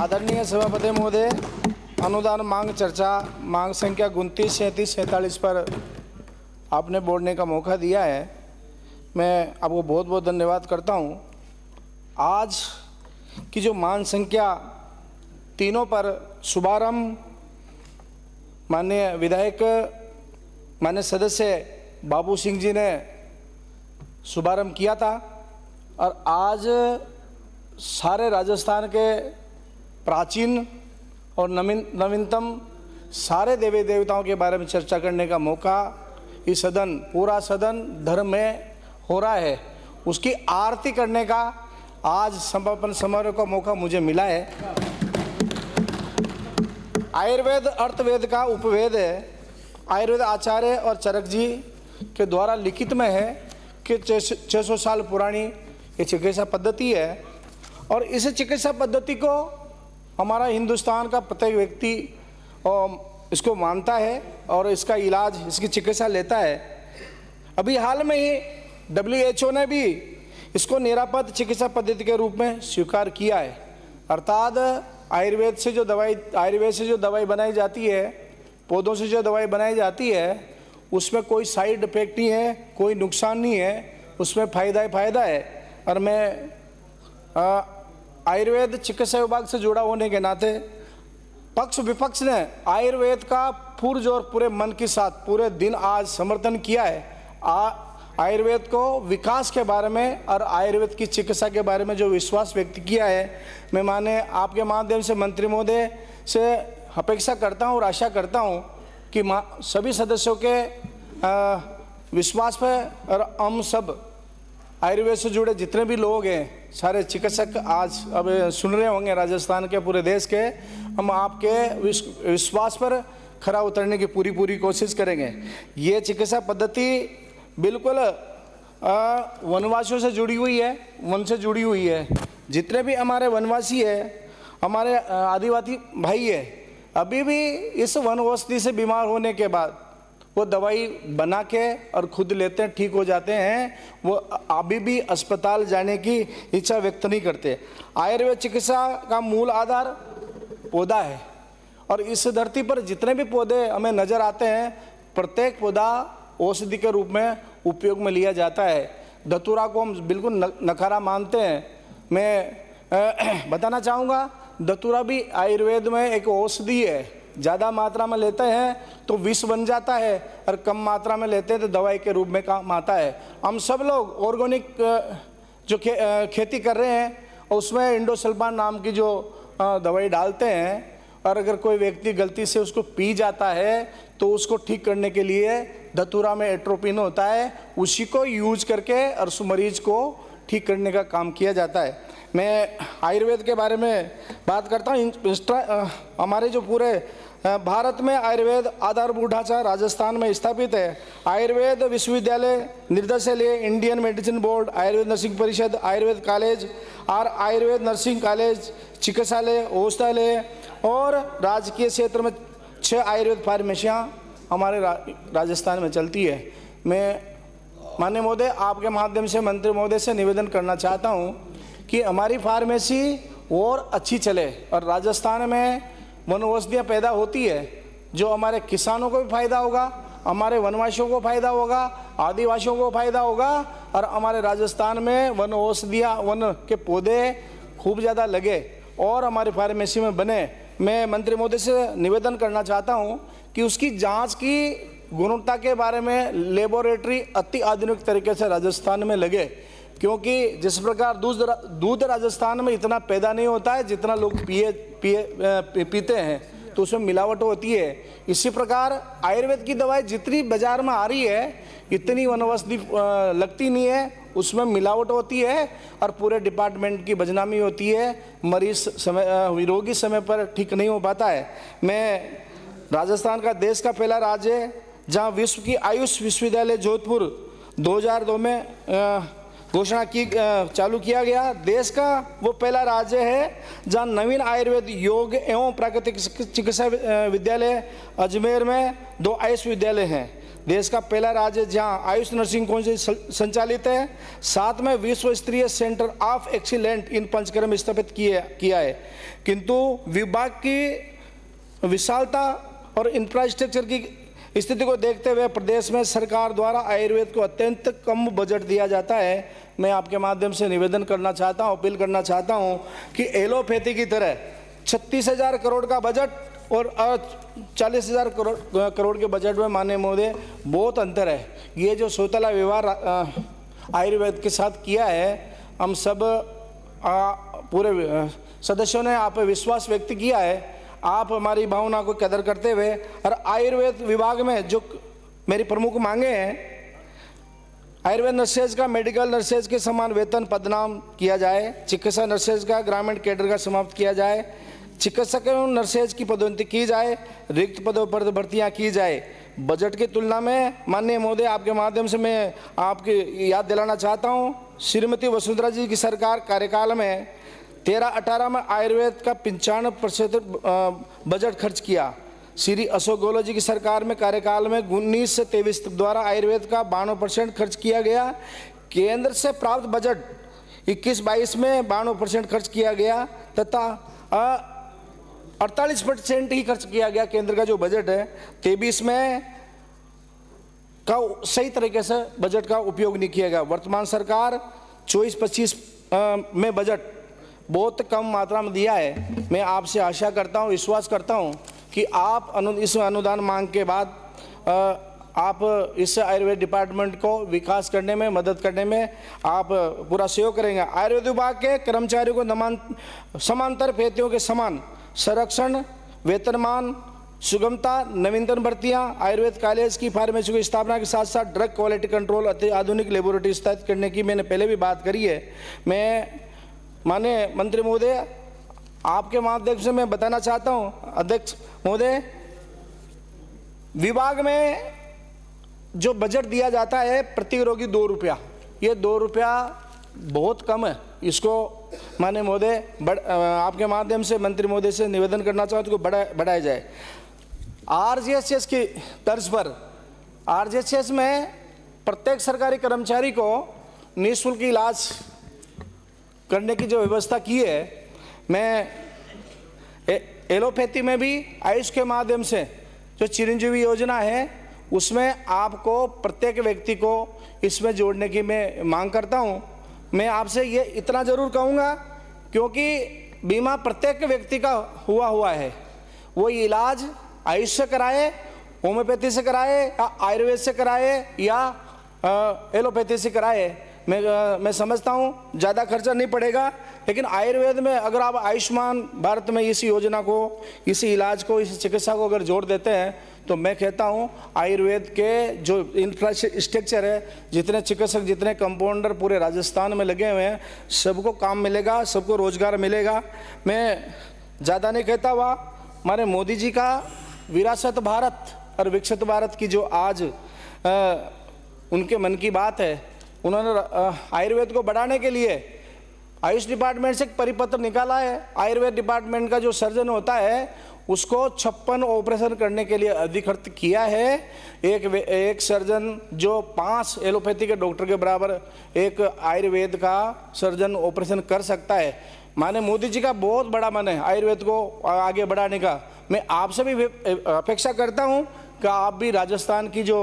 आदरणीय सभापति महोदय, अनुदान मांग चर्चा मांग संख्या 29, 37, 47 पर आपने बोलने का मौका दिया है। मैं आपको बहुत बहुत धन्यवाद करता हूं। आज की जो मांग संख्या तीनों पर शुभारंभ माननीय विधायक माननीय सदस्य बाबू सिंह जी ने शुभारंभ किया था और आज सारे राजस्थान के प्राचीन और नवीनतम सारे देवी देवताओं के बारे में चर्चा करने का मौका इस सदन पूरा सदन धर्म में हो रहा है, उसकी आरती करने का आज समापन समारोह का मौका मुझे मिला है। आयुर्वेद अर्थवेद का उपवेद है। आयुर्वेद आचार्य और चरक जी के द्वारा लिखित में है कि 600 साल पुरानी ये चिकित्सा पद्धति है और इस चिकित्सा पद्धति को हमारा हिंदुस्तान का प्रत्येक व्यक्ति इसको मानता है और इसका इलाज इसकी चिकित्सा लेता है। अभी हाल में ही WHO ने भी इसको निरापद चिकित्सा पद्धति के रूप में स्वीकार किया है। अर्थात आयुर्वेद से जो दवाई बनाई जाती है, पौधों से जो दवाई बनाई जाती है, उसमें कोई साइड इफेक्ट नहीं है, कोई नुकसान नहीं है, उसमें फ़ायदा ही फ़ायदा है। और मैं आयुर्वेद चिकित्सा विभाग से जुड़ा होने के नाते पक्ष विपक्ष ने आयुर्वेद का पुरजोर पूरे मन के साथ पूरे दिन आज समर्थन किया है। आयुर्वेद को विकास के बारे में और आयुर्वेद की चिकित्सा के बारे में जो विश्वास व्यक्त किया है, मैं माने आपके माध्यम से मंत्री महोदय से अपेक्षा करता हूँ और आशा करता हूँ कि सभी सदस्यों के विश्वास पर और हम सब आयुर्वेद से जुड़े जितने भी लोग हैं, सारे चिकित्सक आज अब सुन रहे होंगे राजस्थान के पूरे देश के, हम आपके विश्वास पर खरा उतरने की पूरी कोशिश करेंगे। ये चिकित्सा पद्धति बिल्कुल वनवासियों से जुड़ी हुई है, वन से जुड़ी हुई है। जितने भी हमारे वनवासी है, हमारे आदिवासी भाई है, अभी भी इस वन औषधि से बीमार होने के बाद वो दवाई बना के और खुद लेते हैं, ठीक हो जाते हैं। वो अभी भी अस्पताल जाने की इच्छा व्यक्त नहीं करते। आयुर्वेद चिकित्सा का मूल आधार पौधा है और इस धरती पर जितने भी पौधे हमें नज़र आते हैं, प्रत्येक पौधा औषधि के रूप में उपयोग में लिया जाता है। धतूरा को हम बिल्कुल नकारा मानते हैं। मैं बताना चाहूँगा, धतूरा भी आयुर्वेद में एक औषधि है। ज़्यादा मात्रा में लेते हैं तो विष बन जाता है और कम मात्रा में लेते हैं तो दवाई के रूप में काम आता है। हम सब लोग ऑर्गेनिक जो खेती कर रहे हैं उसमें इंडोसल्फान नाम की जो दवाई डालते हैं और अगर कोई व्यक्ति गलती से उसको पी जाता है तो उसको ठीक करने के लिए धतूरा में एट्रोपिन होता है, उसी को यूज करके और उस मरीज को ठीक करने का काम किया जाता है। मैं आयुर्वेद के बारे में बात करता हूँ। हमारे जो पूरे भारत में आयुर्वेद आधारभूत ढांचा राजस्थान में स्थापित है। आयुर्वेद विश्वविद्यालय निर्देशालय, Indian medicine board, Ayurveda nursing परिषद, आयुर्वेद कॉलेज और आयुर्वेद नर्सिंग कॉलेज, चिकित्सालय, औषधालय और राजकीय क्षेत्र में 6 आयुर्वेद फार्मेसियाँ हमारे राजस्थान में चलती है। मैं माननीय महोदय आपके माध्यम से मंत्री महोदय से निवेदन करना चाहता हूँ कि हमारी फार्मेसी और अच्छी चले और राजस्थान में वन औषधियाँ पैदा होती है, जो हमारे किसानों को भी फायदा होगा, हमारे वनवासियों को फायदा होगा, आदिवासियों को फायदा होगा और हमारे राजस्थान में वन औषधियाँ वन के पौधे खूब ज़्यादा लगे और हमारी फार्मेसी में बने। मैं मंत्री महोदय से निवेदन करना चाहता हूँ कि उसकी जाँच की गुणवत्ता के बारे में लेबोरेटरी अति आधुनिक तरीके से राजस्थान में लगे, क्योंकि जिस प्रकार दूध राजस्थान में इतना पैदा नहीं होता है जितना लोग पीते हैं, तो उसमें मिलावट होती है। इसी प्रकार आयुर्वेद की दवाई जितनी बाजार में आ रही है इतनी वनौषधि लगती नहीं है, उसमें मिलावट होती है और पूरे डिपार्टमेंट की बदनामी होती है। मरीज रोगी समय पर ठीक नहीं हो पाता है। मैं राजस्थान का देश का पहला राज्य है जहाँ विश्व की आयुष विश्वविद्यालय जोधपुर 2002 में घोषणा की चालू किया गया। देश का वो पहला राज्य है जहाँ नवीन आयुर्वेद योग एवं प्राकृतिक चिकित्सा विद्यालय अजमेर में 2 आयुष विद्यालय हैं। देश का पहला राज्य जहां आयुष नर्सिंग काउंसिल संचालित है। साथ में विश्व स्तरीय सेंटर ऑफ एक्सीलेंट इन पंचकर्म स्थापित किया है। किंतु विभाग की विशालता और इंफ्रास्ट्रक्चर की स्थिति को देखते हुए प्रदेश में सरकार द्वारा आयुर्वेद को अत्यंत कम बजट दिया जाता है। मैं आपके माध्यम से निवेदन करना चाहता हूँ, अपील करना चाहता हूँ कि एलोपैथी की तरह 36,000 करोड़ का बजट और 40,000 करोड़ के बजट में माननीय महोदय बहुत अंतर है। ये जो सोतला व्यवहार आयुर्वेद के साथ किया है, हम सब पूरे सदस्यों ने आप विश्वास व्यक्त किया है। आप हमारी भावना को कदर करते हुए और आयुर्वेद विभाग में जो मेरी प्रमुख मांगे हैं, आयुर्वेद नर्सेज का मेडिकल नर्सेज के समान वेतन पदनाम किया जाए, चिकित्सा नर्सेज का ग्रामीण कैडर का समाप्त किया जाए, चिकित्सक एवं नर्सेज की पदोन्नति की जाए, रिक्त पदों पर भर्तियां की जाए। बजट की तुलना में माननीय महोदय आपके माध्यम से मैं आपकी याद दिलाना चाहता हूं, श्रीमती वसुंधरा जी की सरकार कार्यकाल में 13-18 में आयुर्वेद का 95% बजट खर्च किया। श्री अशोक गहलोत जी की सरकार में कार्यकाल में 19 से 23 द्वारा आयुर्वेद का 92% खर्च किया गया। केंद्र से प्राप्त बजट 21-22 में 92% खर्च किया गया तथा 48% ही खर्च किया गया। केंद्र का जो बजट है 23 में का सही तरीके से बजट का उपयोग नहीं किया गया। वर्तमान सरकार 24-25 में बजट बहुत कम मात्रा में दिया है। मैं आपसे आशा करता हूं, विश्वास करता हूं कि आप इस अनुदान मांग के बाद आप इस आयुर्वेद डिपार्टमेंट को विकास करने में, मदद करने में आप पूरा सहयोग करेंगे। आयुर्वेद विभाग के कर्मचारियों को समांतर भेतियों के समान संरक्षण, वेतनमान, सुगमता, नवीनतम भर्तियां, आयुर्वेद कॉलेज की फार्मेसी की स्थापना के साथ साथ ड्रग क्वालिटी कंट्रोल, अति आधुनिक लेबोरेटरी स्थापित करने की मैंने पहले भी बात करी है। मैं माननीय मंत्री महोदय आपके माध्यम से मैं बताना चाहता हूं, अध्यक्ष महोदय, विभाग में जो बजट दिया जाता है प्रति रोगी 2 रुपया, ये 2 रुपया बहुत कम है। इसको माननीय महोदय आपके माध्यम से मंत्री महोदय से निवेदन करना चाहता हूं कि बढ़ाया जाए। आरजीएचएस की तर्ज पर आरजीएचएस में प्रत्येक सरकारी कर्मचारी को निःशुल्क इलाज करने की जो व्यवस्था की है, मैं एलोपैथी में भी आयुष के माध्यम से जो चिरंजीवी योजना है उसमें आपको प्रत्येक व्यक्ति को इसमें जोड़ने की मैं मांग करता हूं। मैं आपसे ये इतना जरूर कहूँगा, क्योंकि बीमा प्रत्येक व्यक्ति का हुआ है, वो इलाज आयुष से कराए, होम्योपैथी से कराए या आयुर्वेद से कराए या एलोपैथी से कराए, मैं समझता हूँ ज़्यादा खर्चा नहीं पड़ेगा। लेकिन आयुर्वेद में अगर आप आयुष्मान भारत में इस योजना को, इस इलाज को, इस चिकित्सा को अगर जोड़ देते हैं तो मैं कहता हूँ आयुर्वेद के जो इंफ्रास्ट्रक्चर है, जितने चिकित्सक, जितने कंपाउंडर पूरे राजस्थान में लगे हुए हैं, सबको काम मिलेगा, सबको रोजगार मिलेगा। मैं ज़्यादा नहीं कहता हुआ, हमारे मोदी जी का विरासत भारत और विकसित भारत की जो आज उनके मन की बात है, उन्होंने आयुर्वेद को बढ़ाने के लिए आयुष डिपार्टमेंट से एक परिपत्र निकाला है। आयुर्वेद डिपार्टमेंट का जो सर्जन होता है उसको 56 ऑपरेशन करने के लिए अधिकृत किया है। एक सर्जन जो 5 एलोपैथी के डॉक्टर के बराबर एक आयुर्वेद का सर्जन ऑपरेशन कर सकता है। माने मोदी जी का बहुत बड़ा मन है आयुर्वेद को आगे बढ़ाने का। मैं आपसे भी अपेक्षा करता हूं कि आप भी राजस्थान की जो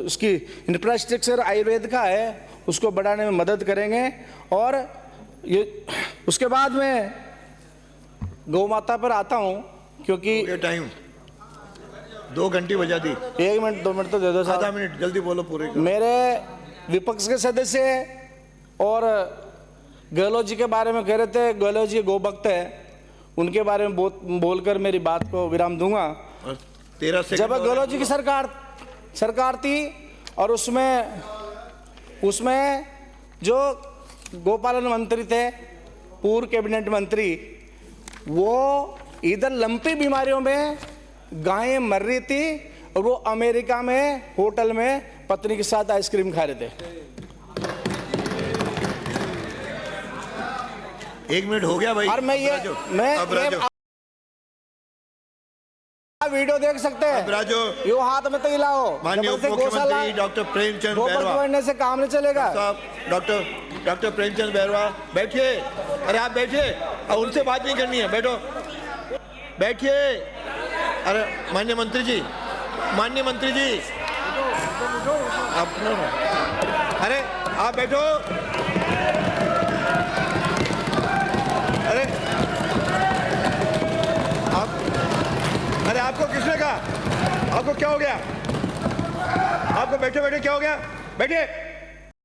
उसकी इंफ्रास्ट्रक्चर आयुर्वेद का है उसको बढ़ाने में मदद करेंगे। और ये उसके बाद में गौ माता पर आता हूं, क्योंकि टाइम 2 घंटे बजा दी। 1 मिनट 2 मिनट तो दे दो साहब। आधा मिनट जल्दी बोलो पूरे। मेरे विपक्ष के सदस्य और गहलोत जी के बारे में कह रहे थे, गहलोत जी गौ भक्त है, उनके बारे में बोलकर मेरी बात को विराम दूंगा। 13 सेकंड। जब गहलोत जी की सरकार थी और उसमें जो गोपालन मंत्री थे, पूर्व कैबिनेट मंत्री, वो इधर लंपी बीमारियों में गायें मर रही थी और वो अमेरिका में होटल में पत्नी के साथ आइसक्रीम खा रहे थे। 1 मिनट हो गया भाई। और मैं वीडियो देख सकते हैं। राजू यो हाथ में तो हिलाओ। माननीय उप जबरदस्ती गौशाला मुख्यमंत्री डॉक्टर प्रेमचंद गोबर बैरवा पकड़ने से काम नहीं चलेगा। साहब, डॉक्टर प्रेमचंद बैरवा बैठिए। अरे आप बैठिए, और उनसे बात नहीं करनी है, बैठो, बैठिए। अरे माननीय मंत्री जी आप अरे आप बैठो। अरे आपको किसने कहा? आपको क्या हो गया? आपको बैठे बैठे क्या हो गया? बैठिए।